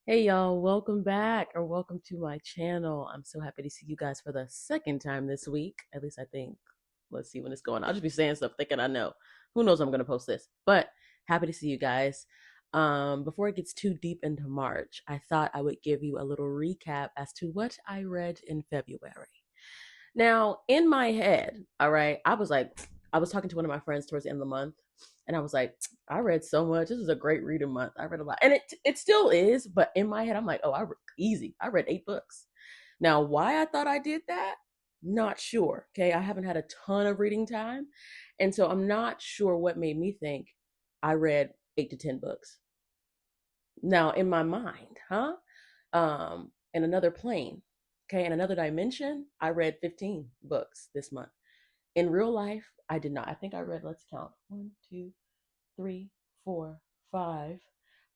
Hey y'all, welcome back or welcome to my channel. I'm so happy to see you guys for the second time this week. At least I think. Let's see when it's going. I'll just be saying stuff thinking I know. Who knows I'm gonna post this. But happy to see you guys. Before it gets too deep into March, I thought I would give you a little recap as to what I read in February. Now, in my head, all right, I was talking to one of my friends towards the end of the month, and I was like, I read so much. This was a great reading month. I read a lot, and it still is. But in my head, I'm like, oh, easy. I read 8 books. Now, why I thought I did that, not sure. Okay, I haven't had a ton of reading time, and so I'm not sure what made me think I read 8 to 10 books. Now, in my mind, huh? In another plane, okay, in another dimension, I read 15 books this month. In real life, I did not. I think I read, let's count, one, two, three, four, five.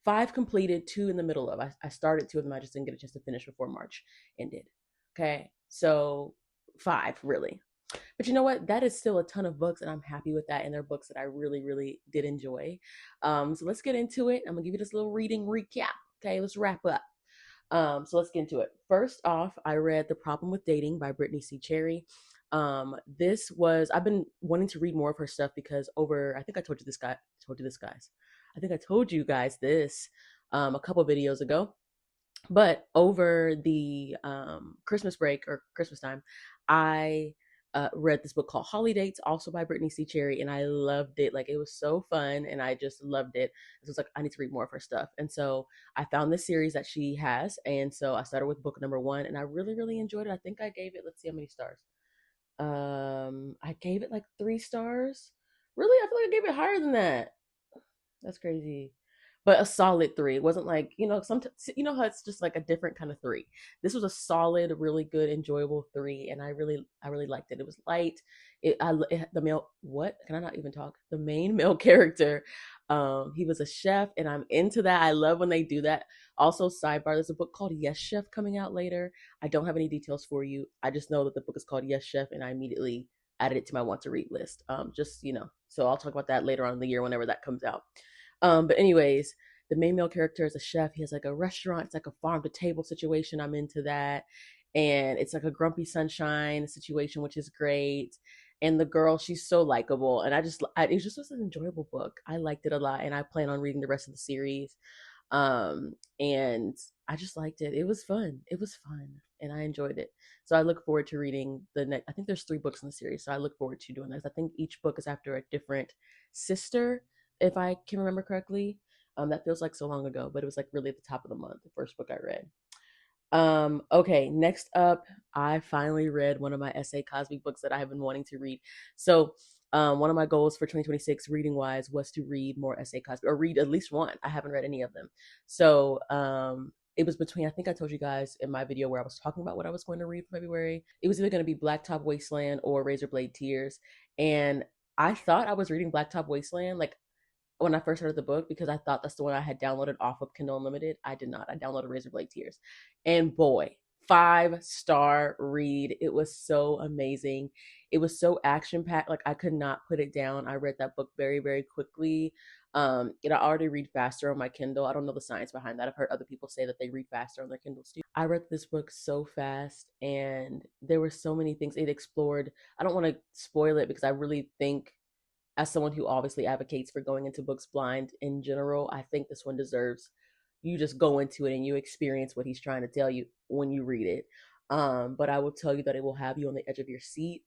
Five completed, two in the middle of. I started two of them. I just didn't get a chance to finish before March ended. Okay, so five really. But you know what? That is still a ton of books, and I'm happy with that. And they're books that I really, really did enjoy. So let's get into it. I'm gonna give you this little reading recap. Okay, let's wrap up. So let's get into it. First off, I read The Problem with Dating by Brittany C. Cherry. This was I've been wanting to read more of her stuff because over I think I told you this guy told you this guys. I think I told you guys this a couple videos ago. But over the Christmas break or Christmas time, I read this book called Holly Dates, also by Brittany C. Cherry, and I loved it. Like it was so fun, and I just loved it. So it's like I need to read more of her stuff, and so I found this series that she has, and so I started with book number one, and I really, really enjoyed it. I think I gave it. Let's see how many stars. I gave it like 3 stars. Really, I feel like I gave it higher than that. That's crazy. But a solid three. It wasn't like, sometimes you know how it's just like a different kind of three. This was a solid, really good, enjoyable three, and I really liked it. It was light. The male what? Can I not even talk? The main male character, he was a chef, and I'm into that. I love when they do that. Also, sidebar, there's a book called Yes Chef coming out later. I don't have any details for you. I just know that the book is called Yes Chef, and I immediately added it to my want to read list. Just so I'll talk about that later on in the year whenever that comes out. But anyways, the main male character is a chef. He has like a restaurant. It's like a farm to table situation. I'm into that. And it's like a grumpy sunshine situation, which is great. And the girl, she's so likable. And it just was an enjoyable book. I liked it a lot. And I plan on reading the rest of the series. And I just liked it. It was fun. It was fun. And I enjoyed it. So I look forward to reading the next. I think there's 3 books in the series. So I look forward to doing this. I think each book is after a different sister, if I can remember correctly. That feels like so long ago, but it was like really at the top of the month, the first book I read. Okay, next up, I finally read one of my S.A. Cosby books that I have been wanting to read. So, one of my goals for 2026, reading wise, was to read more S.A. Cosby or read at least one. I haven't read any of them. So, it was between, I think I told you guys in my video where I was talking about what I was going to read for February. It was either going to be Blacktop Wasteland or Razorblade Tears. And I thought I was reading Blacktop Wasteland. Like, when I first started the book because I thought that's the one I had downloaded off of Kindle Unlimited. I did not. I downloaded Razorblade Tears. And boy, 5-star read. It was so amazing. It was so action packed. Like I could not put it down. I read that book very, very quickly. I already read faster on my Kindle. I don't know the science behind that. I've heard other people say that they read faster on their Kindles too. I read this book so fast, and there were so many things it explored. I don't want to spoil it because I really think, as someone who obviously advocates for going into books blind in general, I think this one deserves you just go into it and you experience what he's trying to tell you when you read it. But I will tell you that it will have you on the edge of your seat.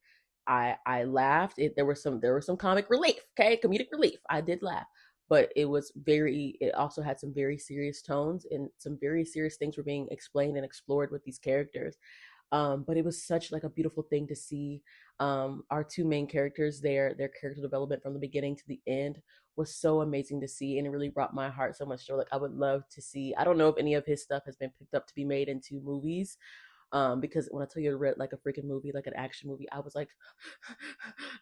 I laughed. There was some comic relief, okay, comedic relief. I did laugh, but it was very. It also had some very serious tones, and some very serious things were being explained and explored with these characters. But it was such like a beautiful thing to see. Our two main characters, their character development from the beginning to the end was so amazing to see, and it really brought my heart so much joy. Like I would love to see. I don't know if any of his stuff has been picked up to be made into movies. Because when I tell you I read like a freaking movie, like an action movie, I was like,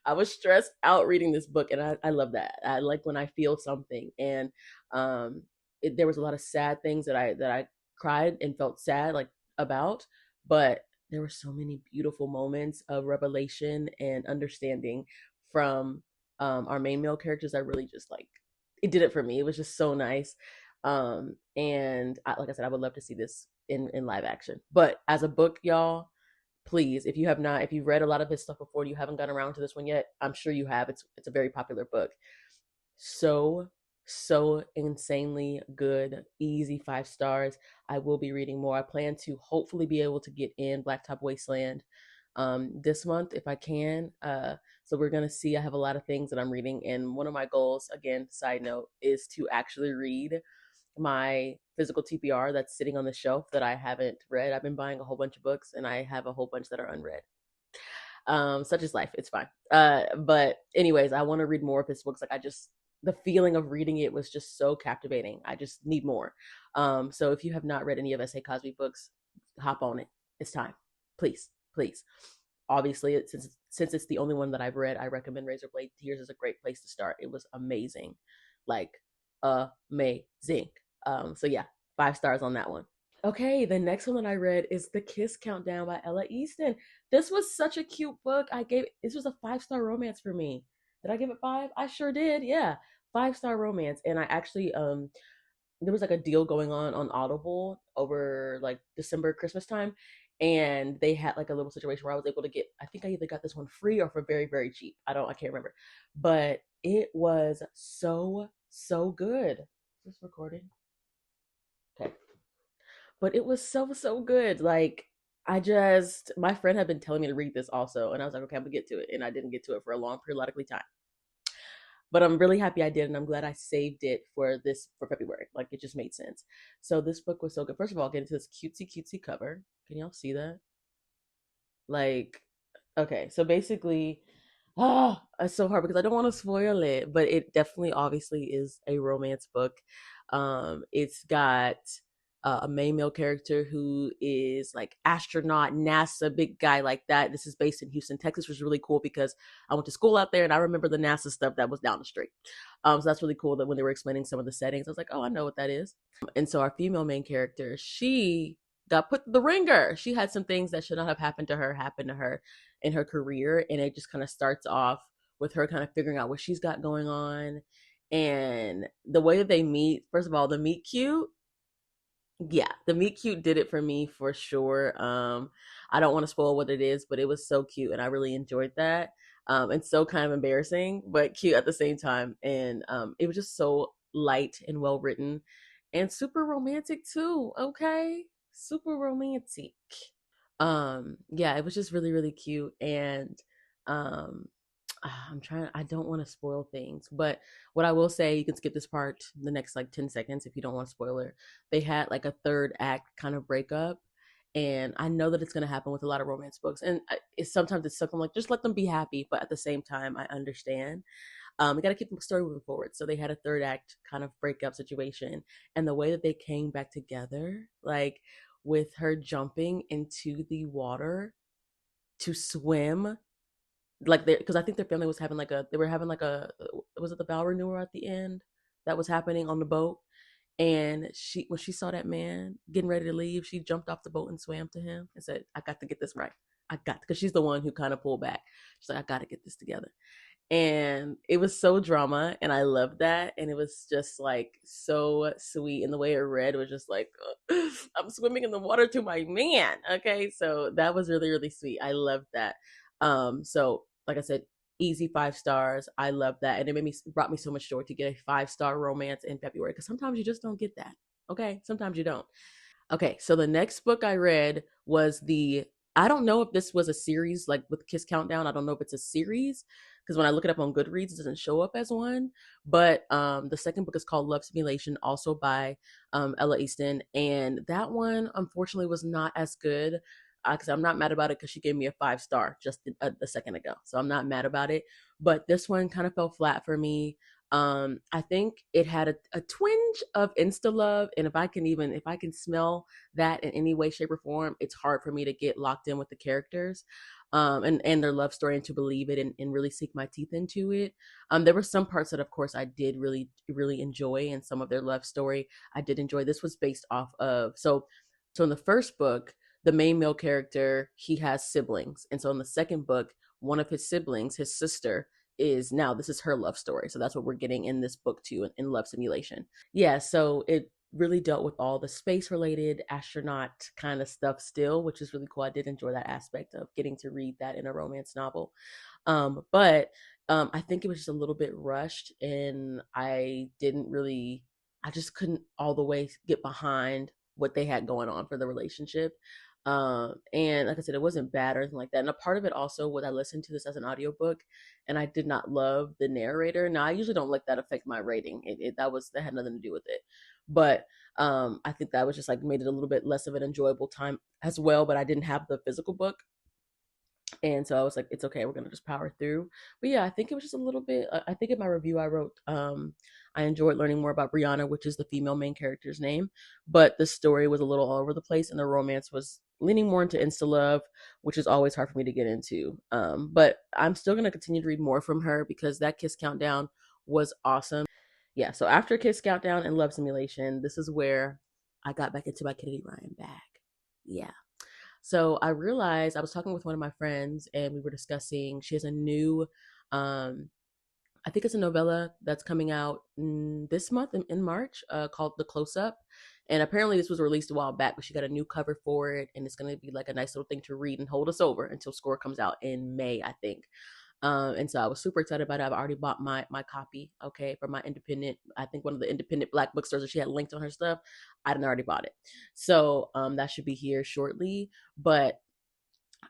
I was stressed out reading this book, and I love that. I like when I feel something, and there was a lot of sad things that I cried and felt sad like about, but there were so many beautiful moments of revelation and understanding from our main male characters. I really just like it did it for me. It was just so nice. And like I said, I would love to see this in live action. But as a book, y'all, please, if you have not, if you've read a lot of his stuff before, you haven't gotten around to this one yet. I'm sure you have. It's a very popular book. So so insanely good, easy 5 stars. I will be reading more. I plan to hopefully be able to get in Blacktop Wasteland this month if I can. So we're gonna see. I have a lot of things that I'm reading, and one of my goals, again, side note, is to actually read my physical TPR that's sitting on the shelf that I haven't read. I've been buying a whole bunch of books, and I have a whole bunch that are unread. Such is life. It's fine. But anyways, I want to read more of his books. Like, I just, the feeling of reading it was just so captivating. I just need more. So if you have not read any of S.A. Cosby books, hop on it. It's time. Please, please. Obviously, since it's the only one that I've read, I recommend Razorblade Tears is a great place to start. It was amazing, like amazing. So yeah, 5 stars on that one. Okay, the next one that I read is The Kiss Countdown by Ella Easton. This was such a cute book. This was a 5 star romance for me. Did I give it five? I sure did. Yeah, 5 star romance. And I actually there was like a deal going on Audible over like December Christmas time, and they had like a little situation where I was able to get. I think I either got this one free or for very cheap. I can't remember, but it was so good. Is this recording? Okay, but it was so good. Like, my friend had been telling me to read this also, and I was like, okay, I'm gonna get to it, and I didn't get to it for a long periodically time. But I'm really happy I did, and I'm glad I saved it for February. Like, it just made sense. So this book was so good. First of all, get into this cutesy cover. Can y'all see that? Like, okay, so basically, it's so hard because I don't want to spoil it, but it definitely obviously is a romance book. It's got a main male character who is like astronaut, NASA, big guy like that. This is based in Houston, Texas, which is really cool because I went to school out there and I remember the NASA stuff that was down the street. So that's really cool that when they were explaining some of the settings, I was like, oh, I know what that is. And so our female main character, she got put the ringer. She had some things that should not have happened to her happen to her in her career, and it just kind of starts off with her kind of figuring out what she's got going on. And the way that they meet, first of all, the meet cute, yeah, the meet cute did it for me for sure. I don't want to spoil what it is, but it was so cute and I really enjoyed that. And so kind of embarrassing but cute at the same time. And it was just so light and well written and super romantic too. Okay, super romantic. Yeah, it was just really cute. And um I don't want to spoil things, but what I will say, you can skip this part, the next like 10 seconds if you don't want to spoil it. They had like a third act kind of breakup. And I know that it's going to happen with a lot of romance books. And sometimes it's something like, just let them be happy. But at the same time, I understand. We got to keep the story moving forward. So they had a third act kind of breakup situation. And the way that they came back together, like with her jumping into the water to swim, like, because I think their family was having like they were having like was it the vow renewal at the end that was happening on the boat? And when she saw that man getting ready to leave, she jumped off the boat and swam to him and said, I got to get this right. Because she's the one who kind of pulled back. She's like, I got to get this together. And it was so drama, and I loved that. And it was just like so sweet. And the way it read was just like, I'm swimming in the water to my man. Okay, so that was really sweet. I loved that. So like I said, easy 5 stars. I love that, and brought me so much joy to get a 5 star romance in February, because sometimes you just don't get that. Okay, sometimes you don't. Okay, so the next book I read was I don't know if this was a series, like with Kiss Countdown. I don't know if it's a series because when I look it up on Goodreads, it doesn't show up as one. But the second book is called Love Simulation, also by Ella Easton. And that one, unfortunately, was not as good because I'm not mad about it because she gave me a 5 star just a second ago. So I'm not mad about it. But this one kind of fell flat for me. I think it had a twinge of insta love, and if I can smell that in any way, shape, or form, it's hard for me to get locked in with the characters, and their love story, and to believe it, and really sink my teeth into it. There were some parts that, of course, I did really enjoy, and some of their love story I did enjoy. This was based off of so in the first book, the main male character, he has siblings, and so in the second book, one of his siblings, his sister, is now this is her love story. So that's what we're getting in this book too, in Love Simulation. Yeah, so it really dealt with all the space related astronaut kind of stuff still, which is really cool. I did enjoy that aspect of getting to read that in a romance novel. But I think it was just a little bit rushed, and I just couldn't all the way get behind what they had going on for the relationship. And like I said, it wasn't bad or anything like that. And a part of it also was I listened to this as an audiobook, and I did not love the narrator. Now I usually don't let that affect my rating. That had nothing to do with it. But I think that was just like made it a little bit less of an enjoyable time as well. But I didn't have the physical book, and so I was like, it's okay, we're gonna just power through. But yeah, I think it was just a little bit. I think in my review I wrote, I enjoyed learning more about Brianna, which is the female main character's name, but the story was a little all over the place, and the romance was leaning more into insta love, which is always hard for me to get into. But I'm still gonna continue to read more from her because that Kiss Countdown was awesome. Yeah, so after Kiss Countdown and Love Simulation, this is where I got back into my Kennedy Ryan bag. Yeah. So I realized I was talking with one of my friends and we were discussing, she has a new, I think it's a novella that's coming out this month in March, called The Close Up. And apparently this was released a while back, but she got a new cover for it. And it's going to be like a nice little thing to read and hold us over until Score comes out in May, I think. And so I was super excited about it. I've already bought my copy, okay, from my independent, I think one of the independent Black bookstores that she had linked on her stuff. I would already bought it. So that should be here shortly. But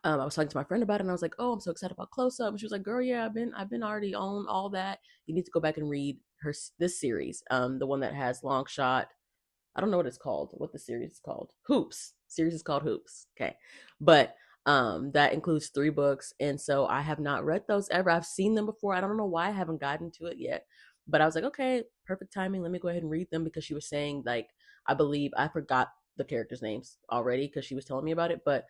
I was talking to my friend about it, and I was like, "Oh, I'm so excited about Close Up." And she was like, "Girl, yeah, I've been already on all that. You need to go back and read this series, the one that has Long Shot. I don't know what it's called. What the series is called? Hoops. Series is called Hoops. Okay, but that includes 3 books, and so I have not read those ever. I've seen them before. I don't know why I haven't gotten to it yet, but I was like, okay, perfect timing. Let me go ahead and read them because she was saying like I believe I forgot the characters' names already because she was telling me about it, but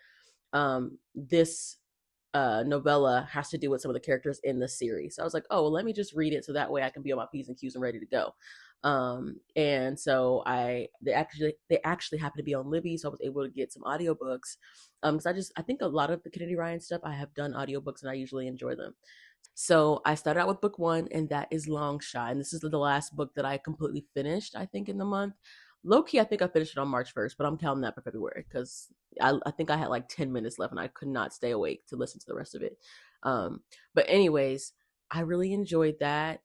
this novella has to do with some of the characters in the series. So I was like, oh, well, let me just read it so that way I can be on my P's and Q's and ready to go. And so they actually happened to be on Libby, so I was able to get some audiobooks. Because I think a lot of the Kennedy Ryan stuff I have done audiobooks and I usually enjoy them. So I started out with book 1, and that is Long Shot. And this is the last book that I completely finished, I think, in the month. Low key, I think I finished it on March 1st, but I'm counting that for February because I think I had like 10 minutes left and I could not stay awake to listen to the rest of it. But, anyways, I really enjoyed that.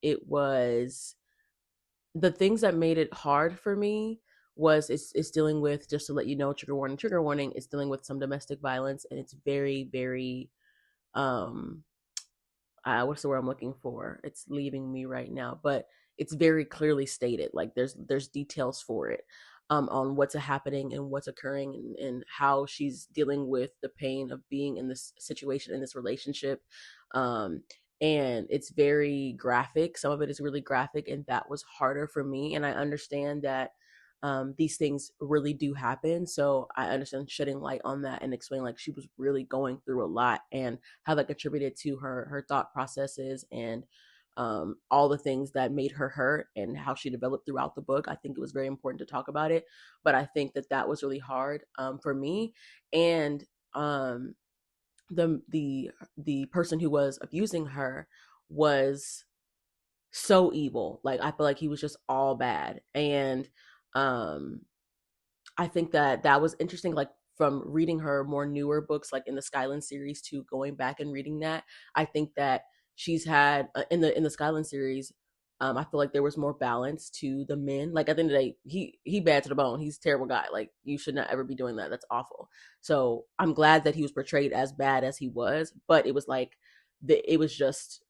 It was the things that made it hard for me was it's dealing with, just to let you know, trigger warning, it's dealing with some domestic violence, and it's very, very um what's the word I'm looking for? It's leaving me right now, but it's very clearly stated. Like there's details for it, on what's happening and what's occurring, and how she's dealing with the pain of being in this situation, in this relationship. Um, and it's very graphic. Some of it is really graphic, and that was harder for me. And I understand that these things really do happen. So I understand shedding light on that and explain like she was really going through a lot and how that contributed to her thought processes and all the things that made her hurt and how she developed throughout the book. I think it was very important to talk about it, but I think that was really hard for me. And the person who was abusing her was so evil. Like I feel like he was just all bad. And um I think that was interesting, like from reading her more newer books, like in the Skyland series, to going back and reading that. I think that she's had in the Skyland series. I feel like there was more balance to the men. Like at the end of the day, he bad to the bone. He's a terrible guy. Like you should not ever be doing that. That's awful. So I'm glad that he was portrayed as bad as he was, but it was like it was just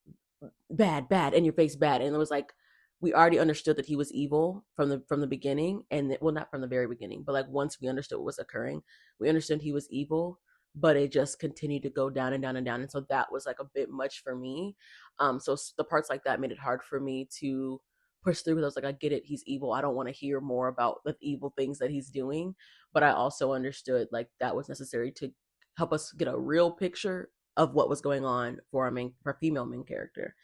bad in your face, bad. And it was like we already understood that he was evil from the beginning, and well, not from the very beginning, but like once we understood what was occurring, we understood he was evil, but it just continued to go down and down and down. And so that was like a bit much for me. So the parts like that made it hard for me to push through, because I was like, I get it, he's evil, I don't want to hear more about the evil things that he's doing. But I also understood like that was necessary to help us get a real picture of what was going on for our female main character.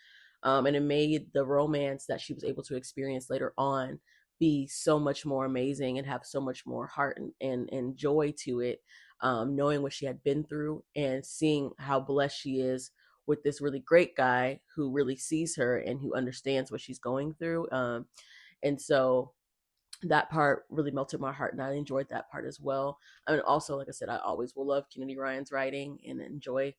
And it made the romance that she was able to experience later on be so much more amazing and have so much more heart and joy to it, knowing what she had been through and seeing how blessed she is with this really great guy who really sees her and who understands what she's going through. And so that part really melted my heart, and I enjoyed that part as well. I mean, also, like I said, I always will love Kennedy Ryan's writing and enjoy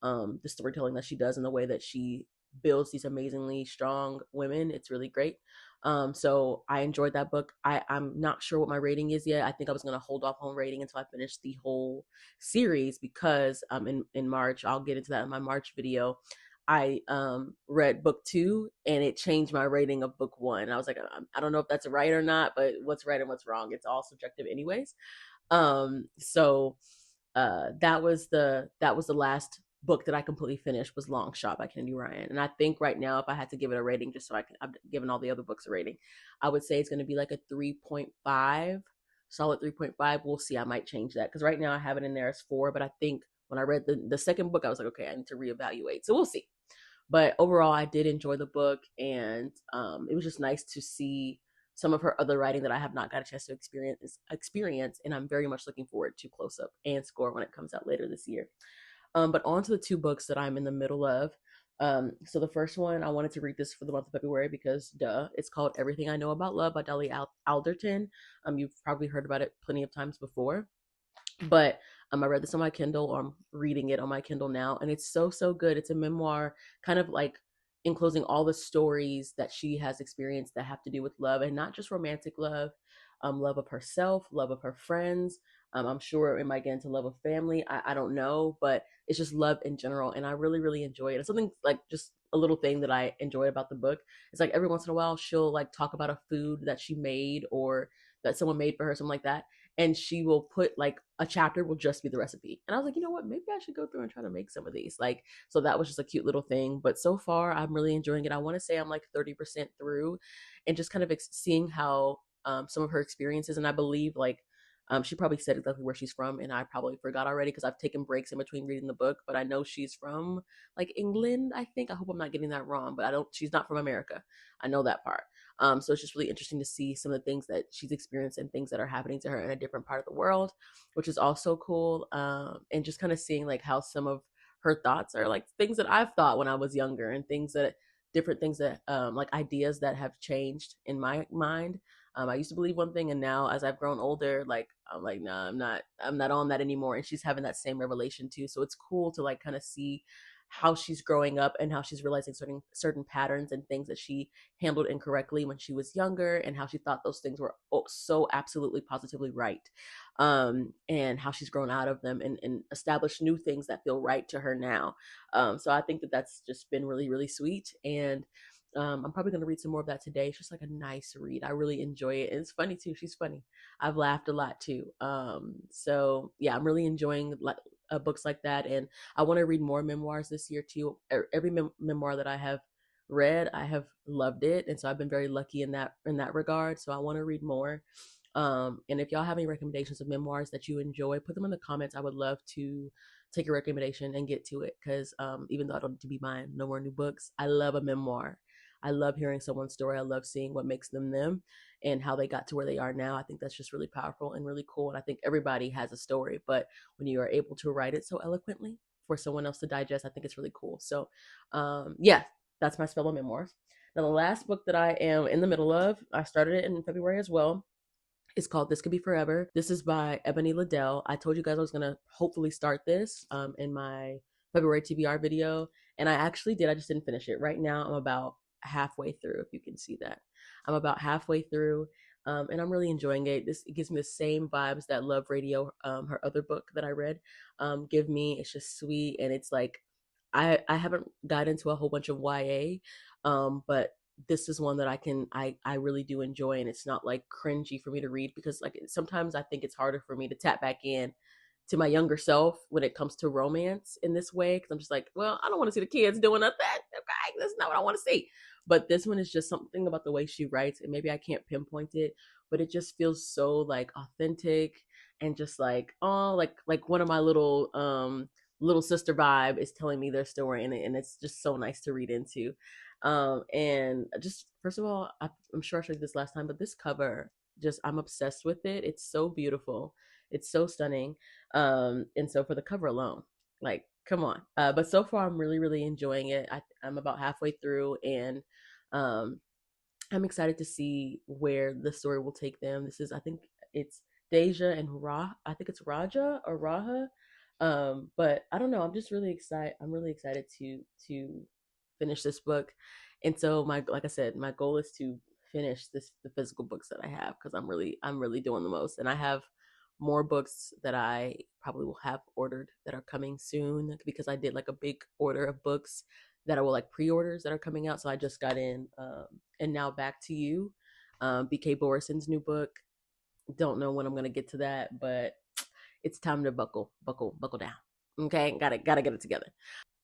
the storytelling that she does and the way that she builds these amazingly strong women. It's really great. So I enjoyed that book. I'm not sure what my rating is yet. I think I was going to hold off on rating until I finished the whole series because in March, I'll get into that in my March video. I read book two and it changed my rating of book one. I was like, I don't know if that's right or not, but what's right and what's wrong, it's all subjective anyways. So that was the last book that I completely finished, was Long Shot by Kennedy Ryan. And I think right now, if I had to give it a rating, just so I've given all the other books a rating, I would say it's going to be like a 3.5, solid 3.5. We'll see. I might change that because right now I have it in there as 4, but I think when I read the second book, I was like, okay, I need to reevaluate. So we'll see. But overall, I did enjoy the book, and it was just nice to see some of her other writing that I have not got a chance to experience, and I'm very much looking forward to Close Up and Score when it comes out later this year. But on to the 2 books that I'm in the middle of. So the first one, I wanted to read this for the month of February because, duh, it's called Everything I Know About Love by Dolly Alderton. You've probably heard about it plenty of times before. But I read this on my Kindle, or I'm reading it on my Kindle now, and it's so good. It's a memoir, kind of like enclosing all the stories that she has experienced that have to do with love, and not just romantic love, love of herself, love of her friends. I'm sure it might get into love of family. I don't know, but it's just love in general, and I really enjoy it. It's something like just a little thing that I enjoy about the book. It's like every once in a while she'll like talk about a food that she made or that someone made for her, something like that, and she will put like a chapter will just be the recipe. And I was like, you know what? Maybe I should go through and try to make some of these. Like, so that was just a cute little thing. But so far, I'm really enjoying it. I want to say I'm like 30% through, and just kind of seeing how some of her experiences. And I believe like she probably said exactly where she's from, and I probably forgot already because I've taken breaks in between reading the book. But I know she's from like England, I think. I hope I'm not getting that wrong, but I don't. She's not from America. I know that part. So it's just really interesting to see some of the things that she's experienced and things that are happening to her in a different part of the world, which is also cool. And just kind of seeing like how some of her thoughts are like things that I've thought when I was younger, and things that different things that like ideas that have changed in my mind. I used to believe one thing, and now as I've grown older, like I'm like, nah, I'm not on that anymore. And she's having that same revelation too. So it's cool to like kind of see how she's growing up and how she's realizing certain patterns and things that she handled incorrectly when she was younger, and how she thought those things were so absolutely positively right, and how she's grown out of them and established new things that feel right to her now. So I think that that's just been really sweet, and I'm probably going to read some more of that today. It's just like a nice read. I really enjoy it. And it's funny too. She's funny. I've laughed a lot too. So yeah, I'm really enjoying books like that. And I want to read more memoirs this year too. Every memoir that I have read, I have loved it. And so I've been very lucky in that regard. So I want to read more. And if y'all have any recommendations of memoirs that you enjoy, put them in the comments. I would love to take a recommendation and get to it. Because even though I don't need to be buying no more new books, I love a memoir. I love hearing someone's story. I love seeing what makes them them and how they got to where they are now. I think that's just really powerful and really cool. And I think everybody has a story, but when you are able to write it so eloquently for someone else to digest, I think it's really cool. So, yeah, that's my spell of memoirs. Now, the last book that I am in the middle of, I started it in February as well. It's called This Could Be Forever. This is by Ebony Liddell. I told you guys I was going to hopefully start this in my February TBR video, and I actually did. I just didn't finish it. Right now, I'm about halfway through, if you can see that. I'm about halfway through, and I'm really enjoying it. It gives me the same vibes that Love Radio, her other book that I read, give me. It's just sweet, and it's like I haven't got into a whole bunch of YA, but this is one that I really do enjoy, and it's not like cringy for me to read, because like sometimes I think it's harder for me to tap back in to my younger self when it comes to romance in this way, because I'm just like, well, I don't want to see the kids doing nothing. Okay, that's not what I want to see. But this one is just something about the way she writes, and maybe I can't pinpoint it, but it just feels so like authentic, and just like, oh, like one of my little sister vibe is telling me their story, and it's just so nice to read into. And just first of all, I'm sure I showed you this last time, but this cover, just I'm obsessed with it. It's so beautiful. It's so stunning. And so for the cover alone, Like, come on. But so far, I'm really, really enjoying it. I'm about halfway through, and um, I'm excited to see where the story will take them. This is, I think, it's Deja and Ra. I think it's Raja or Raha. But I don't know. I'm just really excited. I'm really excited to finish this book. And so like I said, my goal is to finish the physical books that I have, because I'm really doing the most, and I have more books that I probably will have ordered that are coming soon, because I did like a big order of books that are like pre-orders that are coming out. So I just got in And Now Back to You, BK Borison's new book. Don't know when I'm gonna get to that, but it's time to buckle down. Okay, gotta get it together.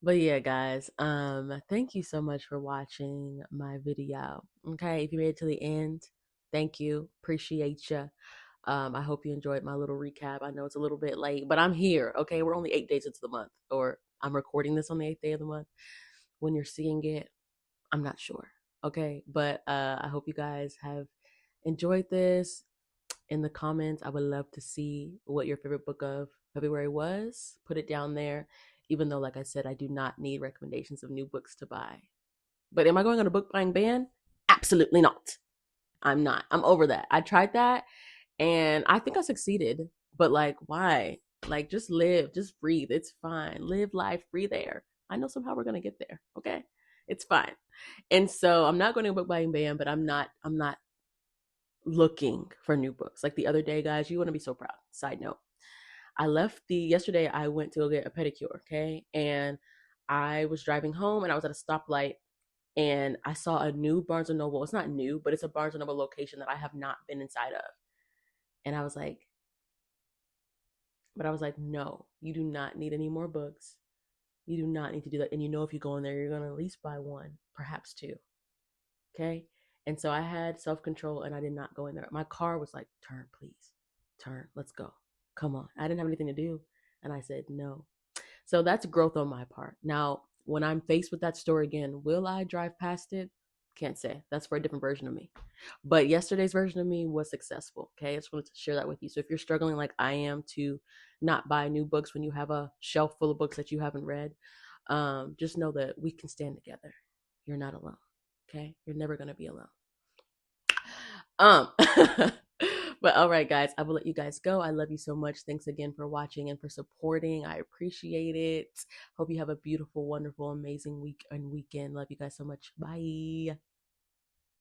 But yeah, guys, thank you so much for watching my video. Okay, if you made it to the end, thank you, appreciate you. I hope you enjoyed my little recap. I know it's a little bit late, but I'm here. Okay, we're only 8 days into the month, or I'm recording this on the 8th day of the month. When you're seeing it, I'm not sure. Okay, but I hope you guys have enjoyed this. In the comments, I would love to see what your favorite book of February was. Put it down there. Even though, like I said, I do not need recommendations of new books to buy. But am I going on a book buying ban? Absolutely not. I'm not. I'm over that. I tried that and I think I succeeded. But like, why? Like, just live, just breathe. It's fine. Live life, breathe air. I know somehow we're gonna get there. Okay, it's fine. And so I'm not going to a book buying ban, but I'm not looking for new books. Like the other day, guys, you want to be so proud. Side note, yesterday I went to go get a pedicure, okay? And I was driving home and I was at a stoplight and I saw a new Barnes and Noble. It's not new, but it's a Barnes and Noble location that I have not been inside of. And I was like, no, you do not need any more books. You do not need to do that. And you know, if you go in there, you're going to at least buy one, perhaps two. Okay. And so I had self control and I did not go in there. My car was like, turn, please. Turn. Let's go. Come on. I didn't have anything to do. And I said, no. So that's growth on my part. Now, when I'm faced with that store again, will I drive past it? Can't say. That's for a different version of me. But yesterday's version of me was successful. Okay. I just wanted to share that with you. So if you're struggling like I am to not buy new books when you have a shelf full of books that you haven't read, just know that we can stand together. You're not alone. Okay. You're never going to be alone. Um, but all right, guys, I will let you guys go. I love you so much. Thanks again for watching and for supporting. I appreciate it. Hope you have a beautiful, wonderful, amazing week and weekend. Love you guys so much. Bye.